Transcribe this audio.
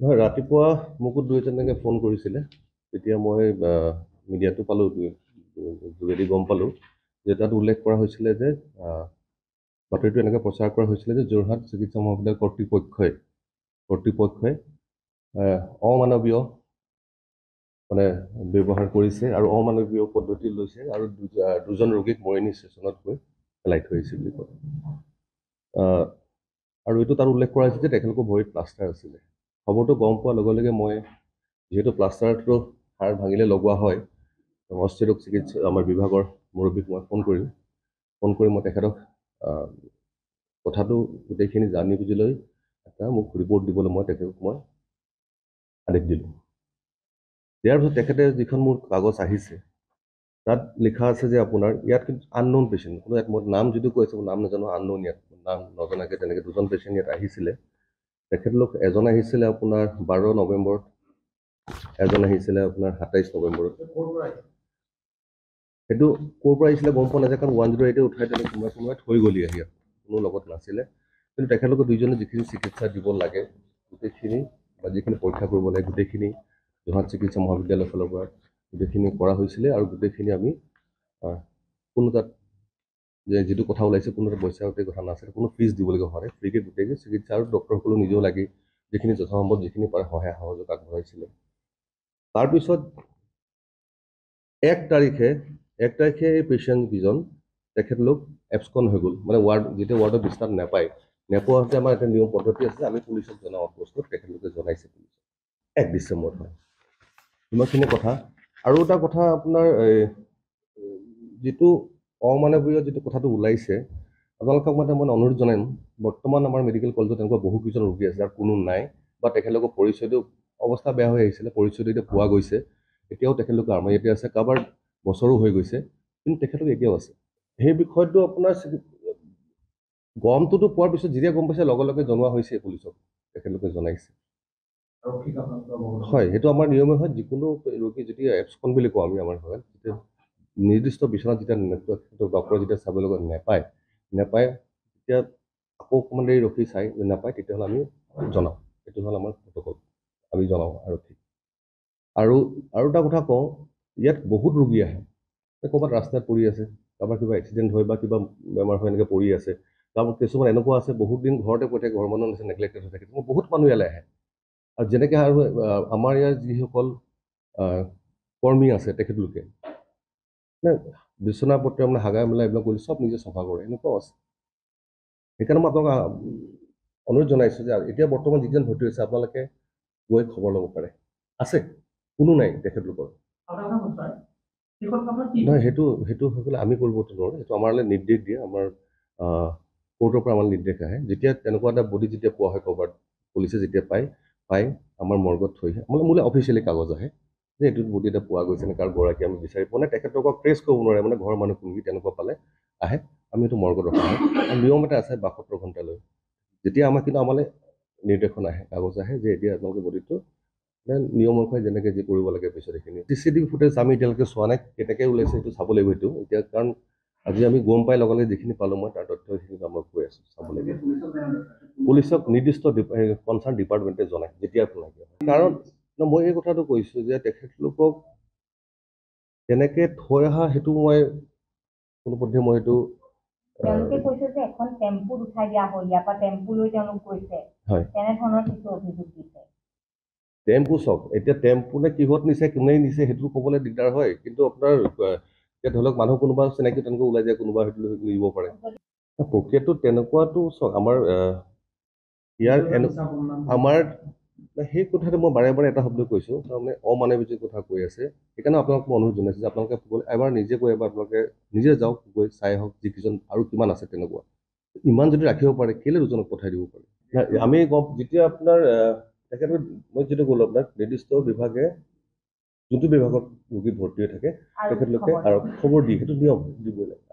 নহয় ৰাতিপুৱা মোকো দুইজনকে ফোন কৰিছিলে তেতিয়া মই মিডিয়াটো পালোঁ যোগেদি গম পালোঁ যে তাত উল্লেখ কৰা হৈছিলে যে বাতৰিটো এনেকৈ প্ৰচাৰ কৰা হৈছিলে যে যোৰহাট চিকিৎসা মহাবিদ্যালয় কৰ্তৃপক্ষই অমানৱীয় মানে ব্যৱহাৰ কৰিছে আৰু অমানৱীয় পদ্ধতি লৈছে আৰু দুজন ৰোগীক মৰিনী ষ্টেচনত গৈ পেলাই থৈ আহিছে বুলি কয় আৰু এইটো তাত উল্লেখ কৰা হৈছে যে তেখেতলোকৰ ভৰিত প্লাষ্টাৰ আছিলে খবৰটো গম পোৱাৰ লগে লগে মই যিহেতু প্লাষ্টাৰটো হাড় ভাঙিলে লগোৱা হয় অস্থিৰোগ চিকিৎসা আমাৰ বিভাগৰ মুৰব্বীক মই ফোন কৰি মই তেখেতক কথাটো গোটেইখিনি জানি বুজি লৈ এটা মোক ৰিপৰ্ট দিবলৈ মই তেখেতক মই আদেশ দিলোঁ দিয়াৰ পিছত তেখেতে যিখন মোৰ কাগজ আহিছে তাত লিখা আছে যে আপোনাৰ ইয়াত কিন্তু আননোন পেচেণ্ট কোনো ইয়াত মই নাম যদিও কৈছে মই নাম নাজানো আননোন ইয়াত নাম নজনাকৈ তেনেকৈ দুজন পেচেণ্ট ইয়াত আহিছিলে তেখেতলোক এজন আহিছিলে আপোনাৰ 12 নৱেম্বৰত এজন আহিছিলে আপোনাৰ 27 নৱেম্বৰত সেইটো ক'ৰ পৰা আহিছিলে গম পোৱা নাযায় কাৰণ 108 উঠাই তেনেকৈ কোনোবাই থৈ গ'লি আহি কোনো লগত নাছিলে কিন্তু তেখেতলোকে দুইজনে যিখিনি চিকিৎসা দিব লাগে গোটেইখিনি বা যিখিনি পৰীক্ষা কৰিব লাগে গোটেইখিনি যোৰহাট চিকিৎসা মহাবিদ্যালয়ৰ ফালৰ পৰা গোটেইখিনি কৰা হৈছিলে আৰু গোটেইখিনি আমি কোনো তাত যে যিটো কথা ওলাইছে কোনো এটা পইচা কথা নাছিলে কোনো ফিজ দিবলগীয়া হোৱা নাই ফ্ৰীকৈ গোটেই চিকিৎসা আৰু ডক্টৰসকলো নিজেও লাগি যিখিনি যথাসম্ভৱ যিখিনি পাৰে সহায় সহযোগ আগবঢ়াইছিলে তাৰপিছত 1 তাৰিখে এই পেচেণ্টকেইজন তেখেতলোক এবস্কন হৈ গ'ল মানে যেতিয়া ৱাৰ্ডত বিচনাত নোপোৱাতে আমাৰ এটা নিয়ম পদ্ধতি আছে আমি পুলিচক জনাওঁ বস্তুত তেখেতলোকে জনাইছে পুলিচক 1 ডিচেম্বৰত হয় ইমানখিনি কথা আৰু এটা কথা আপোনাৰ যিটো অমানৱীয় যিটো কথাটো ওলাইছে আপোনালোকক মই অনুৰোধ জনাম বৰ্তমান আমাৰ মেডিকেল কলেজত তেনেকুৱা বহুকেইজন ৰোগী আছে যাৰ কোনো নাই বা তেখেতলোকৰ পৰিচয়টো অৱস্থা বেয়া হৈ আহিছিলে পৰিচয়টো এতিয়া পোৱা গৈছে এতিয়াও তেখেতলোকে আমাৰ ইয়াতে আছে কাৰোবাৰ বছৰো হৈ গৈছে কিন্তু তেখেতলোক এতিয়াও আছে সেই বিষয়টো আপোনাৰ গমটোতো পোৱাৰ পিছত যেতিয়া গম পাইছে লগে লগে জনোৱা হৈছে পুলিচক তেখেতলোকে জনাইছে হয় সেইটো আমাৰ নিয়মে হয় যিকোনো ৰোগী যেতিয়া এবস্কন বুলি কওঁ আমি আমাৰ ঘৰত যেতিয়া নিৰ্দিষ্ট বিচনাত যেতিয়া ডক্টৰে যেতিয়া চাব লগত নেপায় তেতিয়া আকৌ অকণমান দেৰি ৰখি চাই নাপায় তেতিয়াহ'লে আমি জনাওঁ সেইটো হ'ল আমাৰ প্ৰট'কল আমি জনাওঁ আৰু এটা কথা কওঁ ইয়াত বহুত ৰোগী আহে ক'ৰবাত ৰাস্তাত পৰি আছে কাৰোবাৰ কিবা এক্সিডেণ্ট হয় বা কিবা বেমাৰ হয় এনেকৈ পৰি আছে কাৰোবাৰ কিছুমান এনেকুৱা আছে বহুত দিন ঘৰতে পৰি থাকে ঘৰ মানুহৰ নিচিনা নেগলেক্টেড হৈ থাকে বহুত মানুহ ইয়ালৈ আহে আৰু যেনেকৈ আৰু আমাৰ ইয়াৰ যিসকল কৰ্মী আছে তেখেতলোকে বিচনা পত্ৰ মানে হাগা মেলা এইবিলাক কৰি চব নিজে চাফা কৰে এনেকুৱাও আছে সেইকাৰণে মই আপোনালোকক অনুৰোধ জনাইছোঁ যে এতিয়া বৰ্তমান যিজন ভৰ্তি হৈছে আপোনালোকে গৈ খবৰ ল'ব পাৰে আছে কোনো নাই তেখেতলোকৰ নহয় সেইটো হৈ গ'লে আমি কৰিবতো নোৱাৰোঁ সেইটো আমালৈ নিৰ্দেশ দিয়ে আমাৰ কোৰ্টৰ পৰা আমাৰ নিৰ্দেশ আহে যেতিয়া তেনেকুৱা এটা বডি যেতিয়া পোৱা হয় ক'ৰবাত পুলিচে যেতিয়া পাই আমাৰ মৰ্গত থৈ আহে মোলৈ অফিচিয়েলি কাগজ আহে যে এইটোত বডি এটা পোৱা গৈছে নে কাৰ গৰাকী আমি বিচাৰি পোৱা নাই তেখেতলোকক ট্ৰেছ কৰিব নোৱাৰে মানে ঘৰৰ মানুহ কোনোবি তেনেকুৱা পালে আহে আমি এইটো মৰ্গত ৰখা হয় আৰু নিয়ম এটা আছে 72 ঘণ্টালৈ যেতিয়া কিন্তু আমালৈ নিৰ্দেশন আহে কাগজ আহে যে এতিয়া আপোনালোকে বডিটো নিয়ম অনুসৰি যেনেকৈ যি কৰিব লাগে পিছত সেইখিনি CCTV ফুটেজ আমি এতিয়ালৈকে চোৱা নাই কেনেকৈ ওলাইছে সেইটো চাব লাগিব এইটো এতিয়া কাৰণ আজি আমি গম পাই লগে লগে যিখিনি পালোঁ মই তাৰ তথ্যখিনি আমাক কৈ আছোঁ চাব লাগিব পুলিচক নিৰ্দিষ্ট কনচাৰ্ণ ডিপাৰ্টমেণ্টে জনায় যেতিয়া লাগে কাৰণ মই এই কথাটো কৈছোঁ যে তেখেতলোকক তেনেকৈ থৈ অহা সেইটো মই কোনোপধ্যে মই এইটো তেওঁলোকে কৈছে যে এখন টেম্পুত উঠাই দিয়া হয় ইয়াৰ পৰা টেম্পু লৈ তেওঁলোক গৈছে হয় তেনেধৰণৰ কিছু অভিযোগ দিছে টেম্পু চাওক এতিয়া টেম্পু নে কিহত নিছে কোনে নিছে সেইটো ক'বলৈ দিগদাৰ হয় কিন্তু আপোনাৰ এতিয়া ধৰি লওক মানুহ কোনোবা চিনাকি তেনেকৈ ওলাই যায় কোনোবা সেইটো নিব পাৰে প্ৰক্ৰিয়াটো তেনেকুৱাটো চাওক আমাৰ ইয়াৰ আমাৰ সেই কথাটো মই বাৰে বাৰে এটা শব্দ কৈছোঁ তাৰমানে অমানৱিক কথা কৈ আছে সেইকাৰণে আপোনালোক মই অনুৰোধ জনাইছোঁ যে আপোনালোকে এবাৰ নিজে গৈ এবাৰ আপোনালোকে নিজে যাওক গৈ চাই আহক যিকেইজন আৰু কিমান আছে তেনেকুৱা ইমান যদি ৰাখিব পাৰে কেলৈ দুজনক পঠাই দিব পাৰে আমি যেতিয়া আপোনাৰ তেখেতৰ মই যিটো ক'লোঁ আপোনাক নিৰ্দিষ্ট বিভাগে যোনটো বিভাগত ৰোগী ভৰ্তি হৈ থাকে তেখেতলোকে আৰু খবৰ দিয়ে সেইটো নিয়ম দিবই লাগে